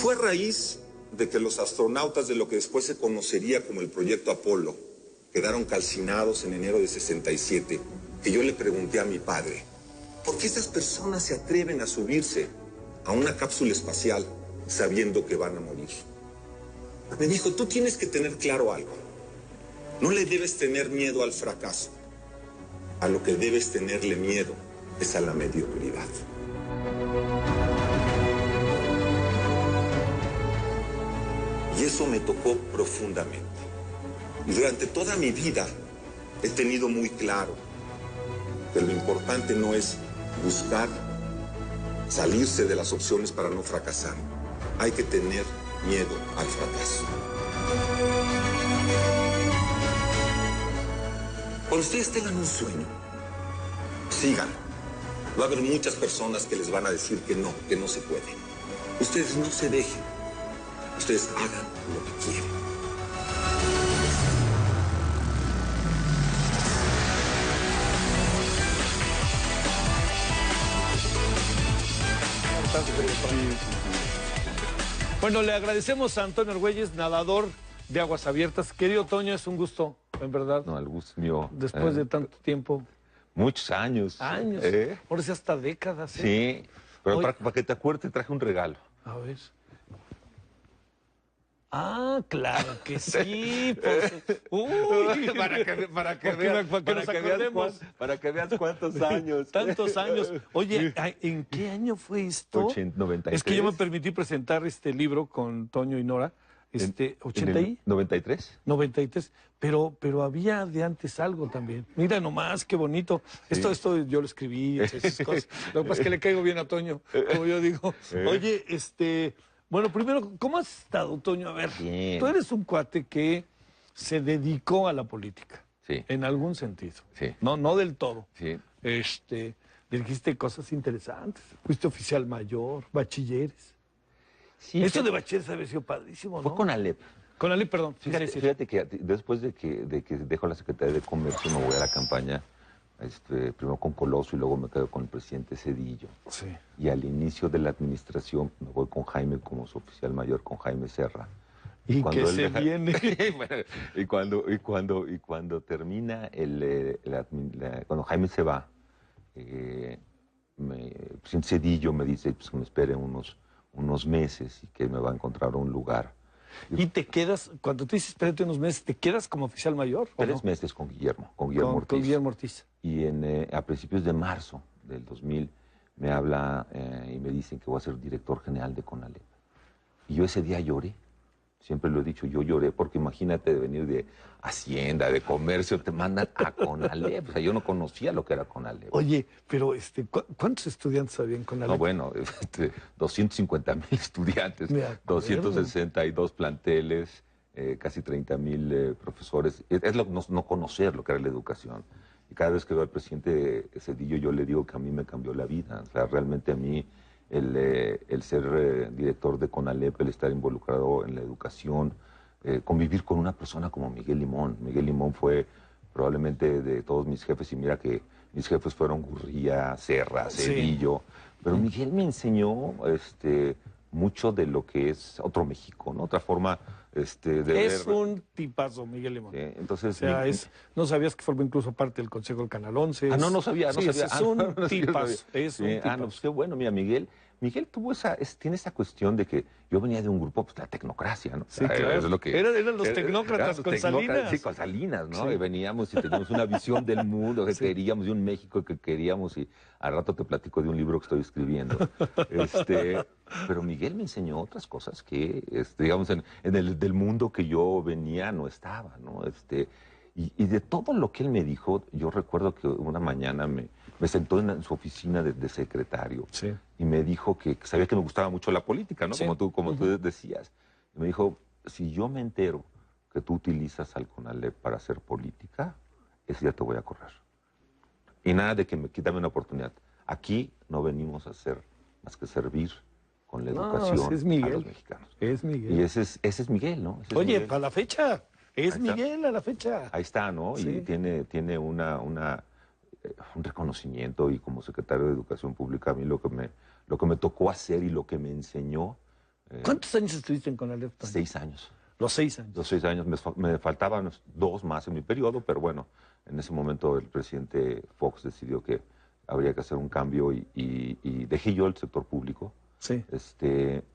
fue a raíz de que los astronautas de lo que después se conocería como el proyecto Apolo quedaron calcinados en enero de 67, que yo le pregunté a mi padre, ¿por qué esas personas se atreven a subirse a una cápsula espacial sabiendo que van a morir? Me dijo, tú tienes que tener claro algo. No le debes tener miedo al fracaso. A lo que debes tenerle miedo es a la mediocridad. Y eso me tocó profundamente. Y durante toda mi vida he tenido muy claro que lo importante no es buscar salirse de las opciones para no fracasar. Hay que tener miedo al fracaso. Cuando ustedes tengan un sueño, síganlo. Va a haber muchas personas que les van a decir que no se puede. Ustedes no se dejen. Ustedes hagan lo que quieren. Bueno, le agradecemos a Antonio Argüelles, nadador de aguas abiertas. Querido Toño, es un gusto, en verdad. No, el gusto es mío. Después de tanto tiempo. Muchos años. Años. Ahora sí hasta décadas. Sí, pero para que te acuerdes te traje un regalo. A ver. Ah, claro que sí. Uy, para que veas cuántos años. Tantos años. Oye, ¿en qué año fue esto? 93. Es que yo me permití presentar este libro con Toño y Nora. ¿80 y? 93. 93, pero había de antes algo también. Mira nomás, qué bonito. Sí. Esto yo lo escribí, esas cosas. Lo que pasa es que le caigo bien a Toño, como yo digo. Oye, bueno, primero, ¿cómo has estado, Toño? A ver, bien. Tú eres un cuate que se dedicó a la política. Sí. En algún sentido. Sí. No del todo. Sí. Dirigiste cosas interesantes. Fuiste oficial mayor, bachilleres. Sí, Esto de bachilleres había sido padrísimo, ¿no? Fue con Alep. Con Alep, perdón. Fíjate que después de que dejo la Secretaría de Comercio me voy a la campaña, primero con Coloso y luego me quedo con el presidente Zedillo. Sí. Y al inicio de la administración me voy con Jaime como su oficial mayor, con Jaime Serra. Y que se viene. y cuando termina cuando Jaime se va, el presidente Zedillo me dice pues, que me espere unos meses y que me va a encontrar un lugar. ¿Y te quedas, cuando tú dices espérate unos meses, te quedas como oficial mayor? 3 meses con Guillermo Ortiz. Con Guillermo Ortiz. Y a principios de marzo del 2000 me habla y me dicen que voy a ser director general de CONALEP. Y yo ese día lloré. Siempre lo he dicho, yo lloré porque imagínate de venir de Hacienda, de Comercio, te mandan a CONALEP. O sea, yo no conocía lo que era CONALEP. Oye, pero ¿cuántos estudiantes había en CONALEP? No, bueno, 250,000 estudiantes, 262 planteles, casi 30,000 profesores. Es no conocer lo que era la educación. Y cada vez que veo al presidente Zedillo, yo le digo que a mí me cambió la vida. O sea, realmente a mí el ser director de CONALEP, el estar involucrado en la educación, convivir con una persona como Miguel Limón. Miguel Limón fue probablemente de todos mis jefes, y mira que mis jefes fueron Gurría, Serra, Zedillo, pero Miguel me enseñó mucho de lo que es otro México, ¿no? Otra forma de es ver. un tipazo, Miguel Limón. Entonces, o sea, no sabías que formó incluso parte del Consejo del Canal 11. No sabía. Es un tipazo. Es un tipazo. No, pues qué bueno, mira, Miguel tuvo tiene esa cuestión de que yo venía de un grupo, pues la tecnocracia, ¿no? Sí, claro. Es lo que, eran los tecnócratas con Salinas. Sí, con Salinas, ¿no? Sí. Y veníamos y teníamos una visión del mundo que queríamos, de un México que queríamos, y al rato te platico de un libro que estoy escribiendo. Pero Miguel me enseñó otras cosas que, digamos, en el del mundo que yo venía no estaba, ¿no? Y de todo lo que él me dijo, yo recuerdo que una mañana me sentó en su oficina de secretario, sí, y me dijo que sabía que me gustaba mucho la política, ¿no? Sí. Como tú decías. Y me dijo, si yo me entero que tú utilizas al CONALEP para hacer política, ese día te voy a correr. Y nada de que me quítame una oportunidad. Aquí no venimos a hacer más que servir con la educación es a los mexicanos. Es Miguel. Y ese es Miguel, ¿no? Oye, Miguel. para la fecha, es Miguel a la fecha. Ahí está, ¿no? Sí. Y tiene un reconocimiento, y como secretario de Educación Pública a mí lo que me tocó hacer y lo que me enseñó ¿Cuántos años estuviste en CONALEP, Toño? 6 años. Los 6 años. Los 6 años. Me faltaban 2 más en mi periodo, pero bueno, en ese momento el presidente Fox decidió que habría que hacer un cambio y dejé yo el sector público. Sí.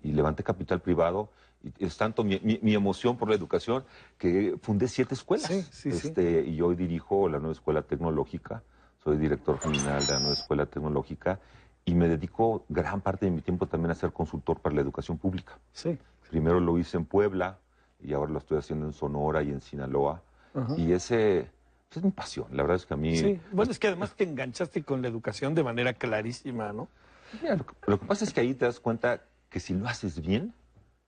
Y levanté capital privado. Y es tanto mi emoción por la educación que fundé 7 escuelas. Y hoy dirijo la nueva escuela tecnológica. Soy director general de la nueva escuela tecnológica y me dedico gran parte de mi tiempo también a ser consultor para la educación pública. Sí. Primero lo hice en Puebla y ahora lo estoy haciendo en Sonora y en Sinaloa. Y esa es mi pasión. La verdad es que a mí... Sí, bueno, es que además te enganchaste con la educación de manera clarísima, ¿no? Mira, lo que pasa es que ahí te das cuenta que si lo haces bien,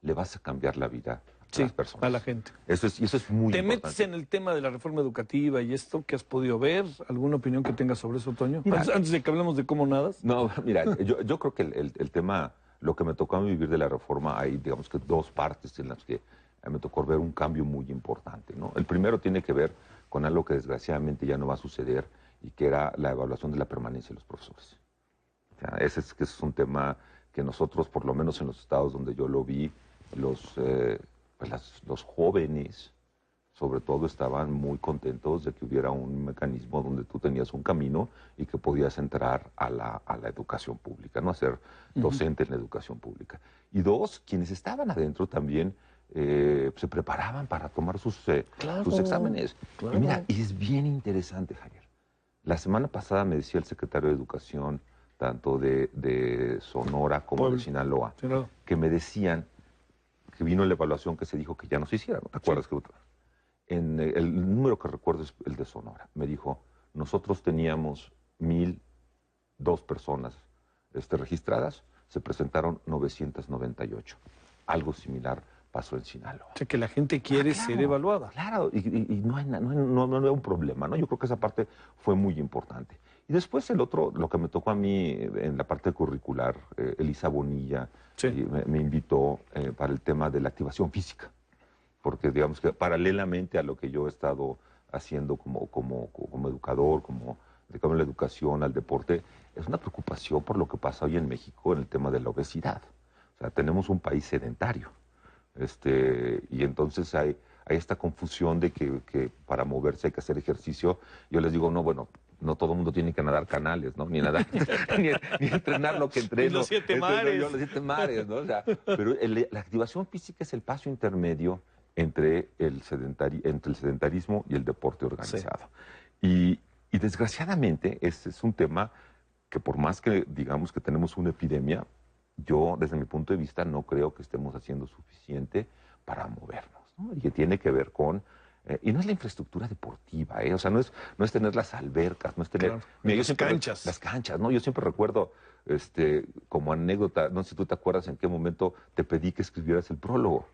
le vas a cambiar la vida a las personas. A la gente. Eso es muy importante. ¿Te metes en el tema de la reforma educativa y esto que has podido ver? ¿Alguna opinión que tengas sobre eso, Toño? Mira, antes de que hablemos de cómo nadas. No, mira, yo creo que el tema, lo que me tocó a mí vivir de la reforma, hay digamos que 2 partes en las que me tocó ver un cambio muy importante, ¿no? El primero tiene que ver con algo que desgraciadamente ya no va a suceder y que era la evaluación de la permanencia de los profesores. O sea, ese es un tema que nosotros, por lo menos en los estados donde yo lo vi, los jóvenes, sobre todo, estaban muy contentos de que hubiera un mecanismo donde tú tenías un camino y que podías entrar a la educación pública, no a ser docente en la educación pública. Y 2, quienes estaban adentro también se preparaban para tomar sus exámenes. Claro. Y mira, y es bien interesante, Javier. La semana pasada me decía el secretario de Educación, tanto de Sonora como de Sinaloa, que me decían que vino la evaluación que se dijo que ya no se hiciera, ¿no? ¿Te acuerdas? Que el número que recuerdo es el de Sonora. Me dijo, nosotros teníamos 1,002 personas registradas, se presentaron 998. Algo similar pasó en Sinaloa. O sea, que la gente quiere ser evaluada. Claro, y no hay un problema, ¿no? Yo creo que esa parte fue muy importante. Y después el otro, lo que me tocó a mí en la parte curricular, Elisa Bonilla me invitó para el tema de la activación física, porque digamos que paralelamente a lo que yo he estado haciendo como educador, como dedicado a la educación, al deporte, es una preocupación por lo que pasa hoy en México en el tema de la obesidad. O sea, tenemos un país sedentario. Y entonces hay esta confusión de que para moverse hay que hacer ejercicio. Yo les digo, no, bueno, no todo el mundo tiene que nadar canales, ¿no? Ni nadar, ni entrenar lo que entreno. Y los 7 mares. Los 7 mares, ¿no? O sea, pero la activación física es el paso intermedio entre el sedentarismo y el deporte organizado. Y desgraciadamente ese es un tema que por más que digamos que tenemos una epidemia, yo, desde mi punto de vista, no creo que estemos haciendo suficiente para movernos, ¿no? Y que tiene que ver con... y no es la infraestructura deportiva, o sea, no es tener las albercas, no es tener... Claro, mira, las canchas, ¿no? Yo siempre recuerdo, como anécdota, no sé si tú te acuerdas en qué momento te pedí que escribieras el prólogo.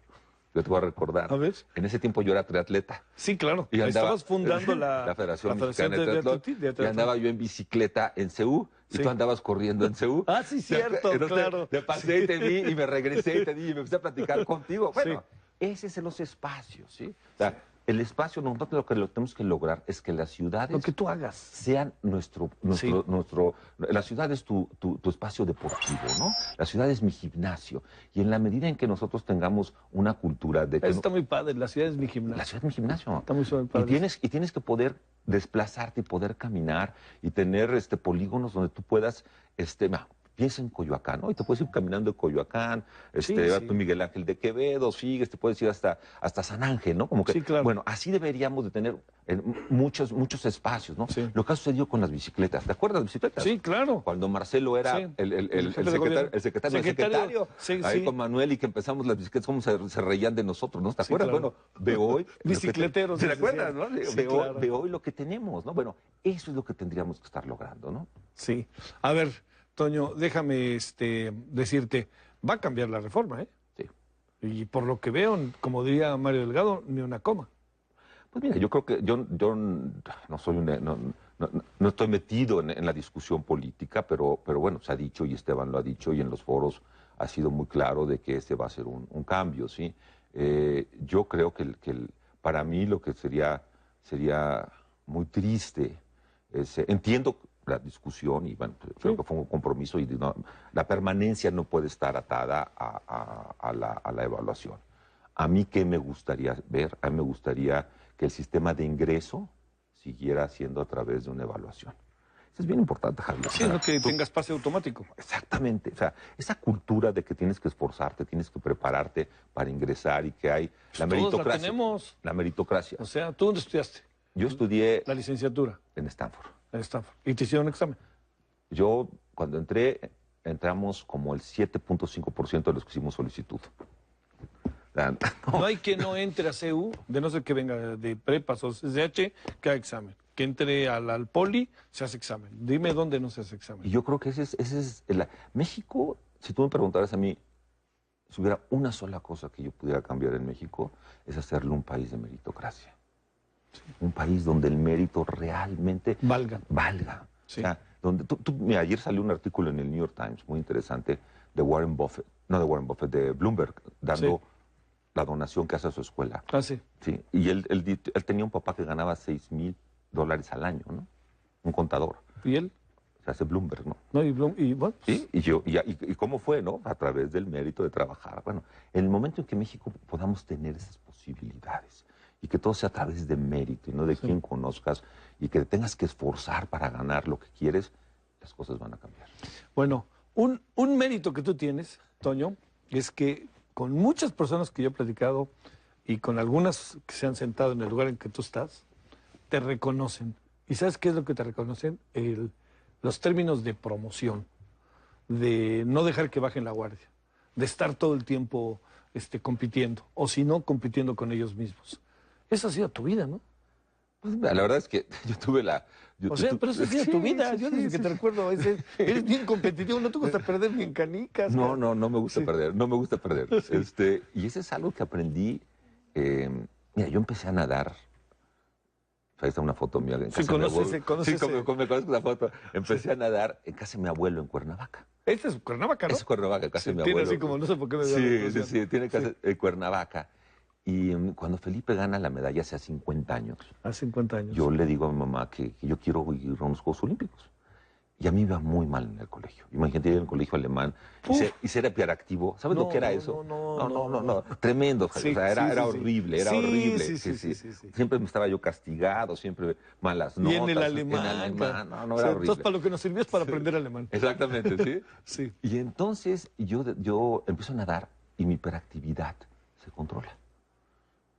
Yo te voy a recordar. A ver. En ese tiempo yo era triatleta. Sí, claro. Y estabas fundando la Federación Mexicana de Triatlón. Y andaba yo en bicicleta en CEU y tú andabas corriendo en CEU. Ah, sí, cierto, entonces, claro. Te pasé y te vi y me regresé y te di y me empecé a platicar contigo. Bueno, ese es los espacios, ¿sí? O sea, el espacio, nosotros lo que tenemos que lograr es que las ciudades... Lo que tú hagas. Sean la ciudad es tu espacio deportivo, ¿no? La ciudad es mi gimnasio. Y en la medida en que nosotros tengamos una cultura de que... Eso está muy padre, la ciudad es mi gimnasio. La ciudad es mi gimnasio. Está muy padre. Y tienes que poder desplazarte y poder caminar y tener polígonos donde tú puedas... Piensa en Coyoacán, ¿no? Y te puedes ir caminando de Coyoacán, a Miguel Ángel de Quevedo, sigues, te puedes ir hasta San Ángel, ¿no? Como que, claro. Bueno, así deberíamos de tener muchos espacios, ¿no? Sí. Lo que ha sucedido con las bicicletas. ¿Te acuerdas de las bicicletas? Sí, claro. Cuando Marcelo era el secretario, ahí con Manuel y que empezamos las bicicletas, cómo se reían de nosotros, ¿no? ¿Te acuerdas? Claro. Bueno, ve hoy... Bicicleteros. ¿Te acuerdas, no? Claro. Ve hoy lo que tenemos, ¿no? Bueno, eso es lo que tendríamos que estar logrando, ¿no? Sí. A ver, Toño, déjame decirte, va a cambiar la reforma, ¿eh? Sí. Y por lo que veo, como diría Mario Delgado, ni una coma. Pues mira, yo creo que yo no soy no estoy metido en la discusión política, pero bueno, se ha dicho y Esteban lo ha dicho y en los foros ha sido muy claro de que va a ser un cambio, ¿sí? Yo creo que para mí lo que sería muy triste es, entiendo la discusión y bueno, creo que fue un compromiso y la permanencia no puede estar atada a la evaluación. A mí, ¿qué me gustaría ver? A mí me gustaría que el sistema de ingreso siguiera siendo a través de una evaluación. Eso es bien importante, Javier. Sí, no que tengas pase automático. Exactamente. O sea, esa cultura de que tienes que esforzarte, tienes que prepararte para ingresar y que hay la meritocracia. Todos la tenemos. La meritocracia. O sea, ¿tú dónde estudiaste? Yo estudié... La licenciatura. En Stanford. En Stanford. ¿Y te hicieron un examen? Yo, cuando entramos como el 7.5% de los que hicimos solicitud. No hay quien no entre a CU, de no ser que venga de prepas o CCH, que haga examen. Que entre al poli, se hace examen. Dime dónde no se hace examen. Y yo creo que ese es México, si tú me preguntaras a mí, si hubiera una sola cosa que yo pudiera cambiar en México, es hacerle un país de meritocracia. Sí. Un país donde el mérito realmente valga. Sí. O sea, donde mira, ayer salió un artículo en el New York Times muy interesante de Warren Buffett, no de Warren Buffett, de Bloomberg, dando la donación que hace a su escuela. Ah, sí. Sí. Y él tenía un papá que ganaba $6,000 al año, ¿no? Un contador. ¿Y él? Se hace Bloomberg, ¿no? No, y bueno. Sí, y cómo fue, ¿no? A través del mérito de trabajar. Bueno, en el momento en que México podamos tener esas posibilidades y que todo sea a través de mérito y no de quien conozcas y que tengas que esforzar para ganar lo que quieres, las cosas van a cambiar. Bueno, un mérito que tú tienes, Toño, es que con muchas personas que yo he platicado y con algunas que se han sentado en el lugar en que tú estás, te reconocen. ¿Y sabes qué es lo que te reconocen? Los términos de promoción, de no dejar que bajen la guardia, de estar todo el tiempo compitiendo, o si no, compitiendo con ellos mismos. Esa ha sido tu vida, ¿no? Pues, la verdad es que yo tuve la... pero esa ha sido tu vida. Yo desde que te recuerdo, eres bien competitivo, no te gusta perder ni en canicas. No me gusta perder, no me gusta perder. Sí. Y eso es algo que aprendí. Mira, yo empecé a nadar. Ahí está una foto mía en casa de mi abuelo. Me conozco la foto. Empecé a nadar en casa de mi abuelo en Cuernavaca. Este es Cuernavaca, ¿no? Es Cuernavaca, en casa de mi tiene abuelo. Tiene así como, no sé por qué me da Sí, tiene casa en Cuernavaca. Y cuando Felipe gana la medalla hace 50 años. Hace 50 años. Yo le digo a mi mamá que yo quiero ir a unos Juegos Olímpicos. Y a mí me iba muy mal en el colegio. Imagínate ir en el colegio alemán y ser hiperactivo. ¿Sabes lo que era eso? No. Tremendo. Sí, o sea, era horrible, era horrible. Sí. Siempre me estaba yo castigado, siempre malas notas. Y en el alemán. Era horrible. Entonces, para lo que nos sirvió es para aprender alemán. Exactamente, ¿sí? Sí. Y entonces yo empiezo a nadar y mi hiperactividad se controla.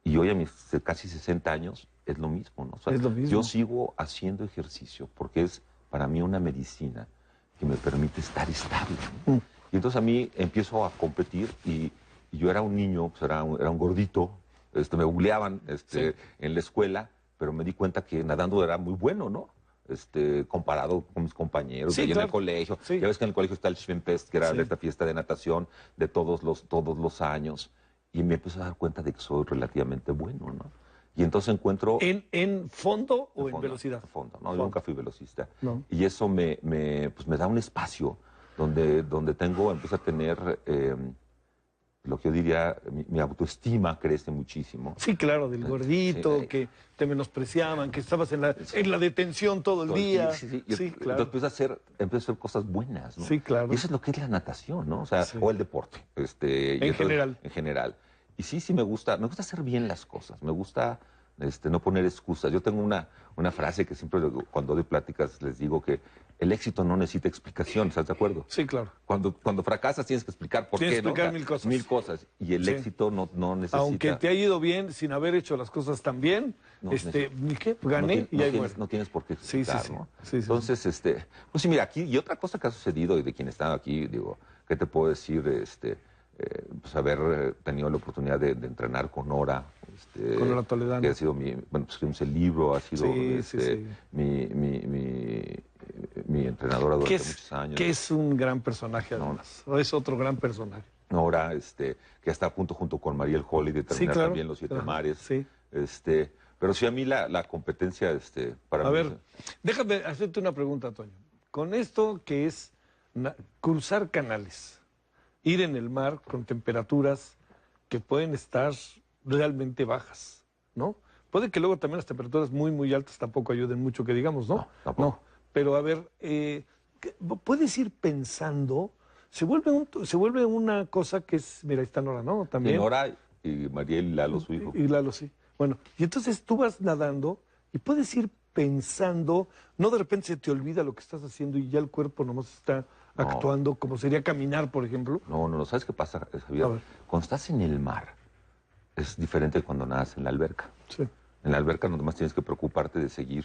Y hoy a mis casi 60 años es lo mismo, ¿no? O sea, es lo mismo. Yo sigo haciendo ejercicio porque es para mí una medicina que me permite estar estable, ¿no? Y entonces a mí empiezo a competir y yo era un niño, pues era un gordito, me buleaban en la escuela, pero me di cuenta que nadando era muy bueno, ¿no? Comparado con mis compañeros en el colegio. Sí. Ya ves que en el colegio está el Schwimmfest, que era esta fiesta de natación de todos los años. Y me empiezo a dar cuenta de que soy relativamente bueno, ¿no? Y entonces encuentro... ¿En fondo o en velocidad? En fondo, no, yo nunca fui velocista. No. Y eso me da un espacio donde empiezo a tener, lo que yo diría, mi autoestima crece muchísimo. Sí, claro, del gordito, que te menospreciaban, que estabas en la detención todo el día. Sí, claro. Entonces empiezo a hacer cosas buenas, ¿no? Sí, claro. Y eso es lo que es la natación, ¿no? O sea, o el deporte. En general. Y sí me gusta hacer bien las cosas, me gusta no poner excusas. Yo tengo una frase que siempre cuando doy pláticas les digo que el éxito no necesita explicación, ¿estás de acuerdo? Sí, claro. Cuando fracasas tienes que explicar por qué, ¿no? Tienes que explicar mil cosas. Mil cosas. Y el éxito no necesita... Aunque te ha ido bien sin haber hecho las cosas tan bien, ¿ni qué? Gané y ahí muere. No tienes por qué explicar, ¿no? Sí. Entonces, pues sí, mira, aquí, y otra cosa que ha sucedido y de quien está aquí, digo, ¿qué te puedo decir? Pues haber tenido la oportunidad de entrenar con Nora. Con Nora Toledano. Que ha sido pues escribimos el libro, ha sido mi entrenadora durante muchos años. Que es un gran personaje, además. Es otro gran personaje. Nora, que está junto con Mariel Holly de terminar también Los Siete Mares. Sí. Pero sí, a mí la competencia, para mí... A ver, déjame hacerte una pregunta, Toño. Con esto que es cruzar canales, ir en el mar con temperaturas que pueden estar realmente bajas, ¿no? Puede que luego también las temperaturas muy, muy altas tampoco ayuden mucho, que digamos, ¿no? No. pero a ver, puedes ir pensando, se vuelve una cosa que es, mira, ahí está Nora, ¿no? También. Y Nora y Mariel y Lalo, su hijo. Y Lalo, sí. Bueno, y entonces tú vas nadando y puedes ir pensando, no de repente se te olvida lo que estás haciendo y ya el cuerpo nomás está actuando, como sería caminar, por ejemplo. No, ¿sabes qué pasa, Javier? Cuando estás en el mar, es diferente de cuando nadas en la alberca. Sí. En la alberca nomás tienes que preocuparte de seguir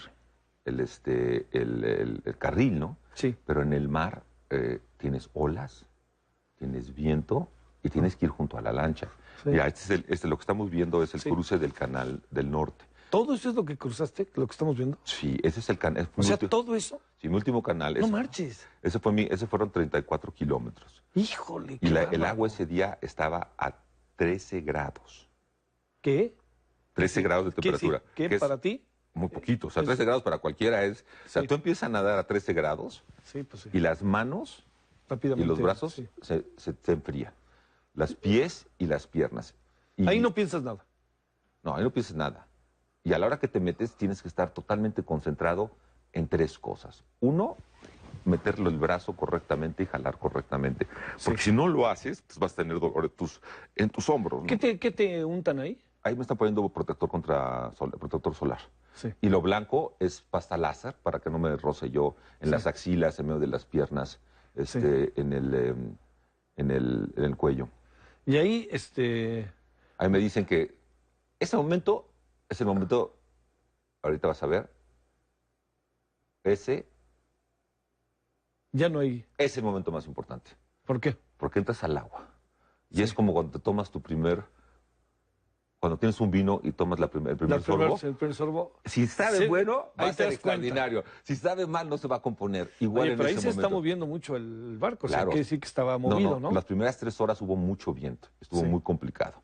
el carril, ¿no? Sí. Pero en el mar tienes olas, tienes viento y tienes que ir junto a la lancha. Sí. Mira, lo que estamos viendo es el cruce del Canal del Norte. ¿Todo eso es lo que cruzaste, lo que estamos viendo? Sí, ese es el canal. O sea, ¿todo eso? Sí, mi último canal. No marches. Ese fueron 34 kilómetros. Híjole, y el agua ese día estaba a 13 grados. ¿Qué? 13 grados de temperatura. ¿Qué para ti? Muy poquito. O sea, 13 grados para cualquiera es... O sea, tú empiezas a nadar a 13 grados y las manos y los brazos se enfrían. Las pies y las piernas. Ahí no piensas nada. No, ahí no piensas nada. Y a la hora que te metes tienes que estar totalmente concentrado en 3 cosas. 1, meterlo el brazo correctamente y jalar correctamente. Porque si no lo haces, pues vas a tener dolor en tus hombros, ¿no? ¿Qué te untan ahí? Ahí me están poniendo protector solar. Sí. Y lo blanco es pasta láser para que no me roce yo en las axilas, en medio de las piernas, en el cuello. Y ahí, Ahí me dicen que ese momento es el momento, ahorita vas a ver, ya no hay. Es el momento más importante. ¿Por qué? Porque entras al agua. Y es como cuando te tomas cuando tienes un vino y tomas el primer sorbo. El primer sorbo. Si sabe bueno, va a ser extraordinario. Si sabe mal, no se va a componer. Igual. Oye, pero ahí se está moviendo mucho el barco. Claro. O sea, que sí que estaba movido, ¿no? Las primeras 3 horas hubo mucho viento. Estuvo muy complicado.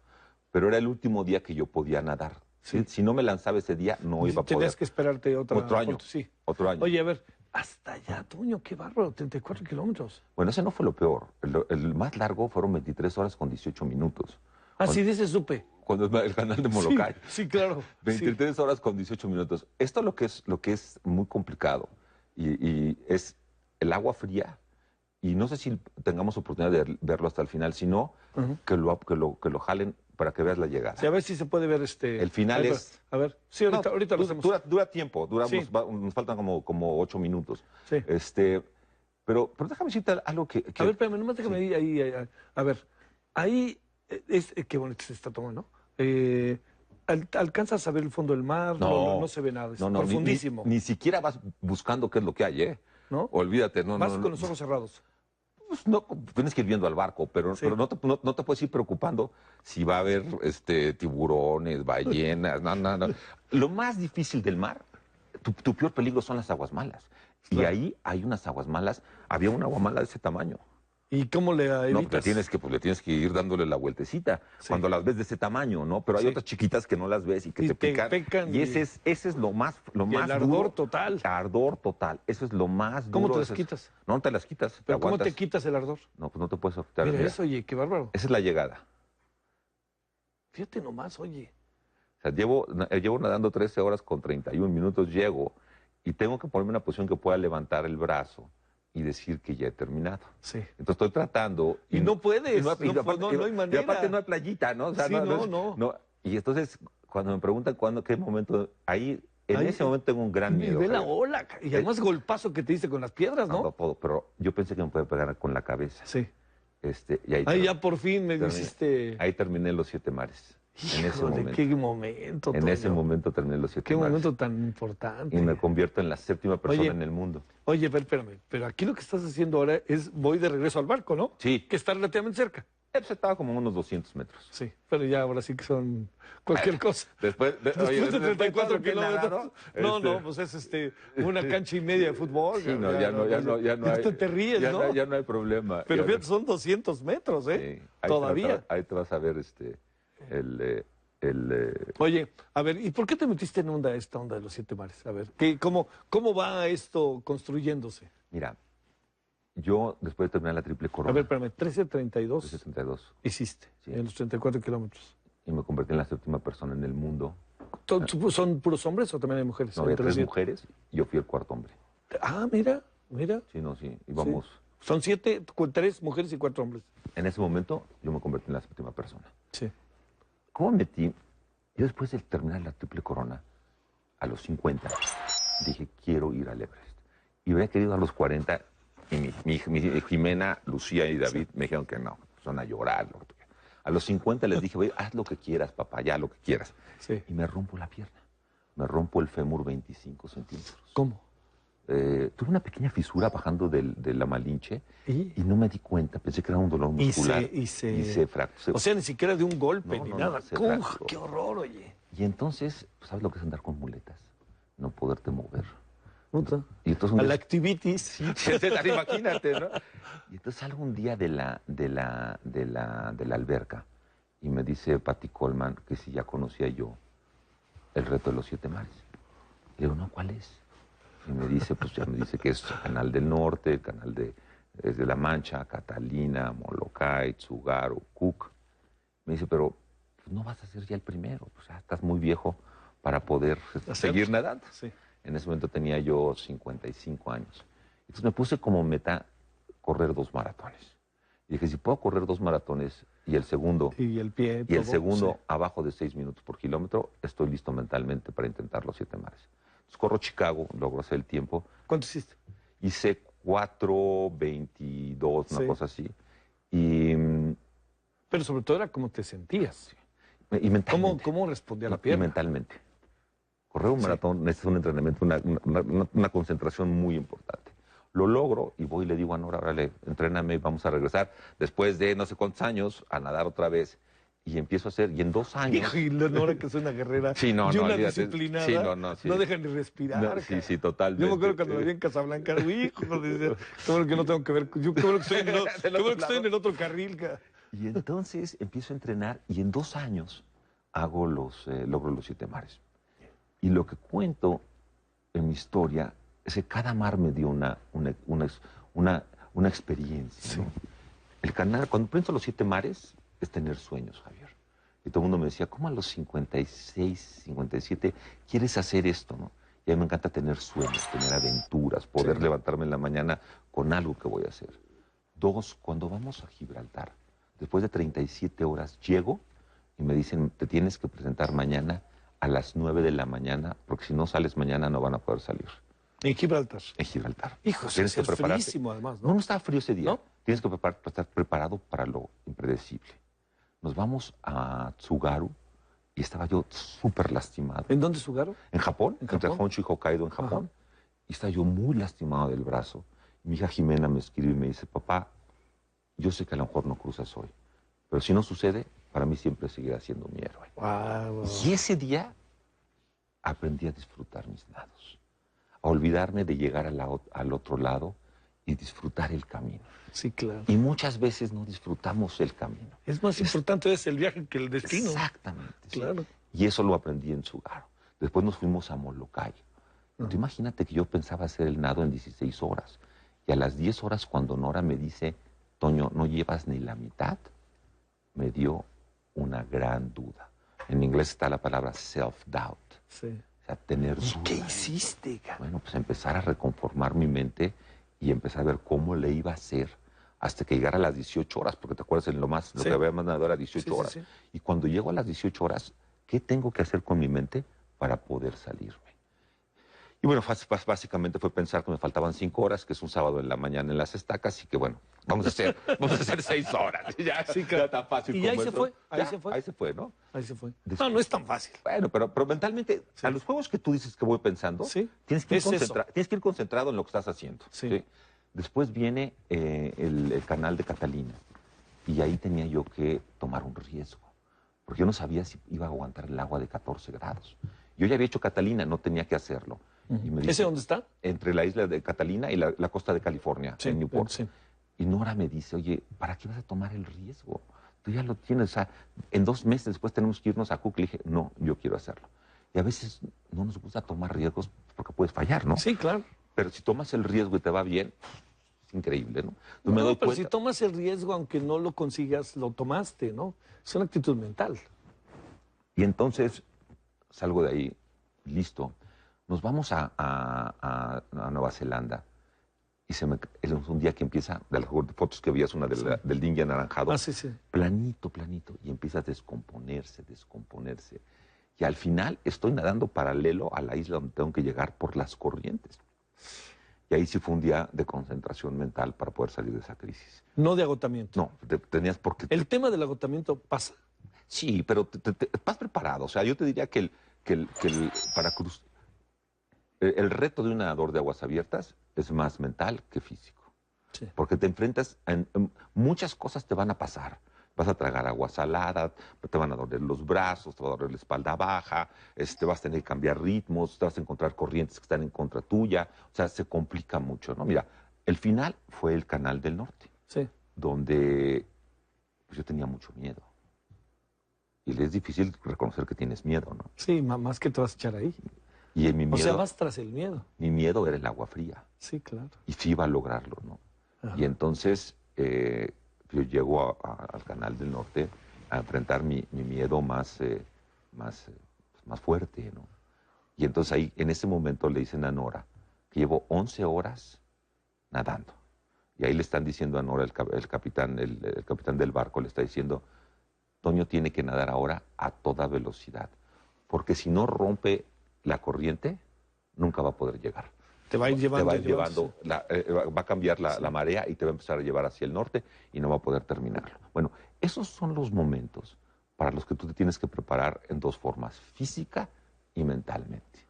Pero era el último día que yo podía nadar. Sí. Si no me lanzaba ese día, no iba a poder. Tenías que esperarte otro año. Sí. Otro año. Oye, a ver, hasta allá, Toño, qué bárbaro, 34 kilómetros. Bueno, ese no fue lo peor. El más largo fueron 23 horas con 18 minutos. Sí, de ese supe. Cuando es el canal de Molokai. Sí, claro. 23 horas con 18 minutos. Esto es lo que es muy complicado. Y es el agua fría. Y no sé si tengamos oportunidad de verlo hasta el final. Si no, que lo jalen para que veas la llegada. Sí, a ver si se puede ver El final es... A ver, sí, ahorita lo hacemos. Dura tiempo, nos faltan como 8 minutos. Sí. Pero déjame decirte algo que... A ver, espérame, nomás déjame ir ahí. A ver, ahí... qué bonito se está tomando, ¿no? ¿Alcanzas a ver el fondo del mar? No se ve nada, es profundísimo. Ni siquiera vas buscando qué es lo que hay, ¿eh? ¿No? Olvídate, Vas con los ojos cerrados. Pues no, tienes que ir viendo al barco, pero no te puedes ir preocupando si va a haber tiburones, ballenas, no. Lo más difícil del mar, tu peor peligro son las aguas malas. Claro. Y ahí hay unas aguas malas, había una agua mala de ese tamaño. ¿Y cómo le evitas? No, le tienes que ir dándole la vueltecita cuando las ves de ese tamaño, ¿no? Pero hay otras chiquitas que no las ves y que te pican. Y ese es lo más duro. El ardor total. Ardor total. Eso es lo más duro. ¿Cómo te las quitas? No te las quitas. ¿Pero cómo te quitas el ardor? No, pues no te puedes quitar. Mira eso, oye, qué bárbaro. Esa es la llegada. Fíjate nomás, oye. O sea, llevo nadando 13 horas con 31 minutos, llego y tengo que ponerme en una posición que pueda levantar el brazo y decir que ya he terminado. Sí. Entonces estoy tratando... Y no puedes, no hay manera. Y aparte no hay playita, ¿no? O sea, no. Y entonces, cuando me preguntan qué momento, en ese momento tengo un gran miedo. Y ve la ola, y además golpazo que te diste con las piedras, ¿no? Pero yo pensé que me puede pegar con la cabeza. Sí. Y ahí ya por fin me hiciste... Ahí terminé los 7 mares. En ese momento. Qué momento, En ese momento terminé los 7 Qué mares. momento tan importante. Y me convierto en la 7ª persona en el mundo. Oye, espérame, pero aquí lo que estás haciendo ahora es voy de regreso al barco, ¿no? Sí. Que está relativamente cerca. Estaba como a unos 200 metros. Sí, pero ya ahora sí que son cualquier cosa. Después de 34 kilómetros. No, pues es una cancha y media de fútbol. Sí, ya no hay. Te ríes, ¿no? Ya no hay problema. Pero fíjate, son 200 metros, ¿eh? Sí, todavía. Ahí te vas a ver Oye, a ver, ¿y por qué te metiste en esta onda de los 7 mares? A ver, ¿cómo va esto construyéndose? Mira, yo después de terminar la triple corona... A ver, espérame, 13:32. 13:32. Hiciste, en los 34 kilómetros. Y me convertí en la 7ª persona en el mundo. ¿Son puros hombres o también hay mujeres? No, había 3 mujeres y yo fui el 4º hombre. Ah, mira, mira. Sí, no, sí, íbamos. Sí. Son 7, 3 mujeres y 4 hombres. En ese momento yo me convertí en la séptima persona. Sí. ¿Cómo metí? Yo después de terminar la triple corona, a los 50, dije, quiero ir al Everest. Y hubiera querido a los 40, y mi Jimena, Lucía y David me dijeron que no, son a llorar. A los 50 les dije, oye, haz lo que quieras, papá, ya lo que quieras. Sí. Y me rompo la pierna. Me rompo el fémur 25 centímetros. ¿Cómo? Tuve una pequeña fisura bajando de la Malinche y no me di cuenta, pensé que era un dolor muscular y se fracturó. O sea, ni siquiera de un golpe ni nada. Fracturó. ¡Qué horror, oye! Y entonces, ¿sabes lo que es andar con muletas? No poderte mover. Puta. Y entonces a la activities. Sí, imagínate, ¿no? Y entonces salgo un día de la alberca y me dice Patty Coleman que si ya conocía yo el reto de los 7 mares. Le digo, no, ¿cuál es? Y me dice, pues ya me dice que es el Canal del Norte, el Canal de La Mancha, Catalina, Molokai, Tsugaru, Cook. Me dice, pero pues, no vas a ser ya el primero, pues ya estás muy viejo para poder seguir nadando. Sí. En ese momento tenía yo 55 años. Entonces me puse como meta correr 2 maratones. Y dije, si puedo correr 2 maratones y el segundo, y el pie, y el segundo abajo de 6 minutos por kilómetro, estoy listo mentalmente para intentar los 7 mares. Entonces corro Chicago, logro hacer el tiempo. ¿Cuánto hiciste? Hice 4:22, una cosa así. Y, pero sobre todo era cómo te sentías. Y mentalmente. ¿Cómo respondía la pierna? Y mentalmente. Correr un maratón necesita un entrenamiento, una concentración muy importante. Lo logro y voy y le digo a Nora, órale, entréname y vamos a regresar después de no sé cuántos años a nadar otra vez. Y empiezo a hacer, y en 2 años... Hijo, y Nora, que es una guerrera sí, no, y no, una olvídate. disciplinada, sí, no, sí. No dejan ni respirar. No, sí, totalmente. Yo me acuerdo cuando vivía en Casablanca, hijo, decía, qué bueno que no tengo que ver, yo qué bueno que estoy en el otro carril. Y entonces empiezo a entrenar y en 2 años hago logro los 7 mares. Y lo que cuento en mi historia es que cada mar me dio una experiencia. ¿No? El canal, cuando pienso los 7 mares, es tener sueños, Javier. Y todo el mundo me decía, ¿cómo a los 56, 57 quieres hacer esto? ¿No? Y a mí me encanta tener sueños, tener aventuras, poder levantarme en la mañana con algo que voy a hacer. 2, cuando vamos a Gibraltar, después de 37 horas, llego y me dicen, te tienes que presentar mañana a las 9 de la mañana, porque si no sales mañana no van a poder salir. ¿En Gibraltar? En Gibraltar. Hijo, tienes que prepararte. Fríísimo además, ¿no? No estaba frío ese día. ¿No? Tienes que estar preparado para lo impredecible. Nos vamos a Tsugaru y estaba yo súper lastimado. ¿En dónde Tsugaru? En Japón, entre Honshu y Hokkaido en Japón. Ajá. Y estaba yo muy lastimado del brazo. Y mi hija Jimena me escribe y me dice, papá, yo sé que a lo mejor no cruzas hoy, pero si no sucede, para mí siempre seguirá siendo mi héroe. Wow. Y ese día aprendí a disfrutar mis nados, a olvidarme de llegar al otro lado y disfrutar el camino. Sí, claro. Y muchas veces no disfrutamos el camino. Es más importante el viaje que el destino. Exactamente. Claro. Sí. Y eso lo aprendí en Tsugaru. Después nos fuimos a Molokai. Tú imagínate que yo pensaba hacer el nado en 16 horas. Y a las 10 horas, cuando Nora me dice, Toño, no llevas ni la mitad, me dio una gran duda. En inglés está la palabra self-doubt. Sí. O sea, tener dudas. ¿Qué hiciste, cara? Bueno, pues empezar a reconformar mi mente y empezar a ver cómo le iba a hacer hasta que llegara a las 18 horas, porque te acuerdas en lo que había mandado era 18 horas. Sí. Y cuando llego a las 18 horas, ¿qué tengo que hacer con mi mente para poder salirme? Y bueno, básicamente fue pensar que me faltaban 5 horas, que es un sábado en la mañana en las estacas, y que bueno, vamos a hacer 6 horas. Ya, sí, claro. Ya tan fácil. Y como ahí se fue, Ahí se fue, ¿no? Ahí se fue. No es tan fácil. Bueno, pero mentalmente, a los juegos que tú dices que voy pensando, tienes que ir concentrado en lo que estás haciendo. ¿Sí? Después viene el canal de Catalina, y ahí tenía yo que tomar un riesgo, porque yo no sabía si iba a aguantar el agua de 14 grados. Yo ya había hecho Catalina, no tenía que hacerlo. Y me dice, ¿ese dónde está? Entre la isla de Catalina y la costa de California, en Newport. Sí. Y Nora me dice, oye, ¿para qué vas a tomar el riesgo? Tú ya lo tienes, o sea, en 2 meses después tenemos que irnos a Cook. Le dije, no, yo quiero hacerlo. Y a veces no nos gusta tomar riesgos porque puedes fallar, ¿no? Sí, claro. Pero si tomas el riesgo y te va bien, es increíble, ¿no? No, me doy pero cuenta. Si tomas el riesgo, aunque no lo consigas, lo tomaste, ¿no? Es una actitud mental. Y entonces salgo de ahí, listo. Nos vamos a Nueva Zelanda. Y es un día que empieza, de las fotos que veías, una del dingue anaranjado, planito, y empieza a descomponerse. Y al final estoy nadando paralelo a la isla donde tengo que llegar por las corrientes. Y ahí sí fue un día de concentración mental para poder salir de esa crisis. No de agotamiento. No, tenías porque... ¿El tema del agotamiento pasa? Sí, pero vas preparado. O sea, yo te diría que el reto de un nadador de aguas abiertas es más mental que físico. Sí. Porque te enfrentas en muchas cosas te van a pasar. Vas a tragar agua salada, te van a doler los brazos, te va a doler la espalda baja, vas a tener que cambiar ritmos, te vas a encontrar corrientes que están en contra tuya. O sea, se complica mucho, ¿no? Mira, el final fue el Canal del Norte, donde pues, yo tenía mucho miedo. Y es difícil reconocer que tienes miedo, ¿no? Sí, más que te vas a echar ahí. Y en mi miedo, o sea, vas tras el miedo. Mi miedo era el agua fría. Sí, claro. Y sí iba a lograrlo, ¿no? Ajá. Y entonces yo llego al Canal del Norte a enfrentar mi miedo más fuerte, ¿no? Y entonces ahí, en ese momento, le dicen a Nora que llevo 11 horas nadando. Y ahí le están diciendo a Nora, el capitán del barco, le está diciendo, Toño tiene que nadar ahora a toda velocidad, porque si no rompe la corriente, nunca va a poder llegar. Te va a ir llevando. Te va a ir llevando, va a cambiar la marea y te va a empezar a llevar hacia el norte y no va a poder terminarlo. Bueno, esos son los momentos para los que tú te tienes que preparar en dos formas, física y mentalmente.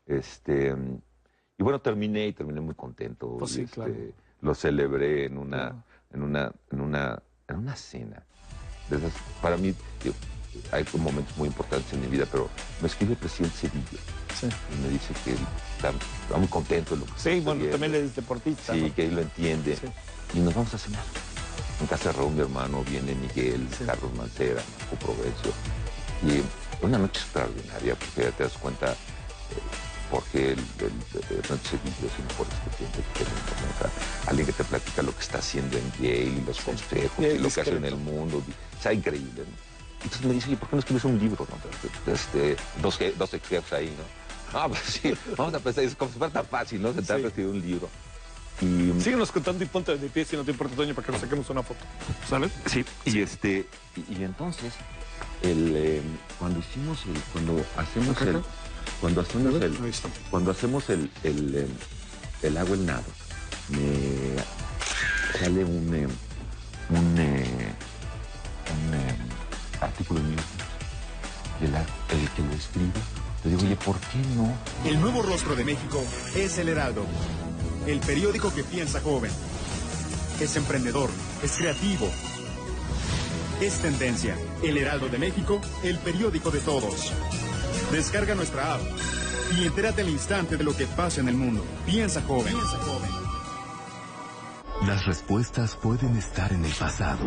Y bueno, terminé muy contento. Pues sí, claro. Lo celebré en una cena. Para mí, hay momentos muy importantes en mi vida, pero me escribe el presidente Cedillo. Sí. Y me dice que está muy contento de lo que sí, bueno, también eres deportista. Sí, ¿no? que él lo entiende. Sí. Y nos vamos a cenar. En casa de Raúl, mi hermano, viene Miguel, Carlos Mancera, Marco Provencio. Y una noche extraordinaria, porque ya te das cuenta porque el Cedillo es el mejor presidente que tenemos. O sea, alguien que te platica lo que está haciendo en Yale, los consejos, y lo que hace en el mundo. O sea, increíble, ¿no? Entonces me dice, ¿y por qué no escribes un libro? ¿No? Dos ex jefes ahí, ¿no? Ah, pues sí, vamos a pensar, es como si fuera tan fácil, ¿no? Sentarte a escribir un libro. Y síguenos contando y ponte de pie si no te importa, Toño, para que nos saquemos una foto. ¿Sabes? Sí. Y entonces, cuando hacemos el hago el nado, me sale un artículo en New York Times. Y el que lo escribe, le digo, oye, ¿por qué no? El nuevo rostro de México es El Heraldo, el periódico que piensa joven. Es emprendedor, es creativo, es tendencia. El Heraldo de México, el periódico de todos. Descarga nuestra app y entérate al instante de lo que pasa en el mundo. Piensa joven. Piensa joven. Las respuestas pueden estar en el pasado,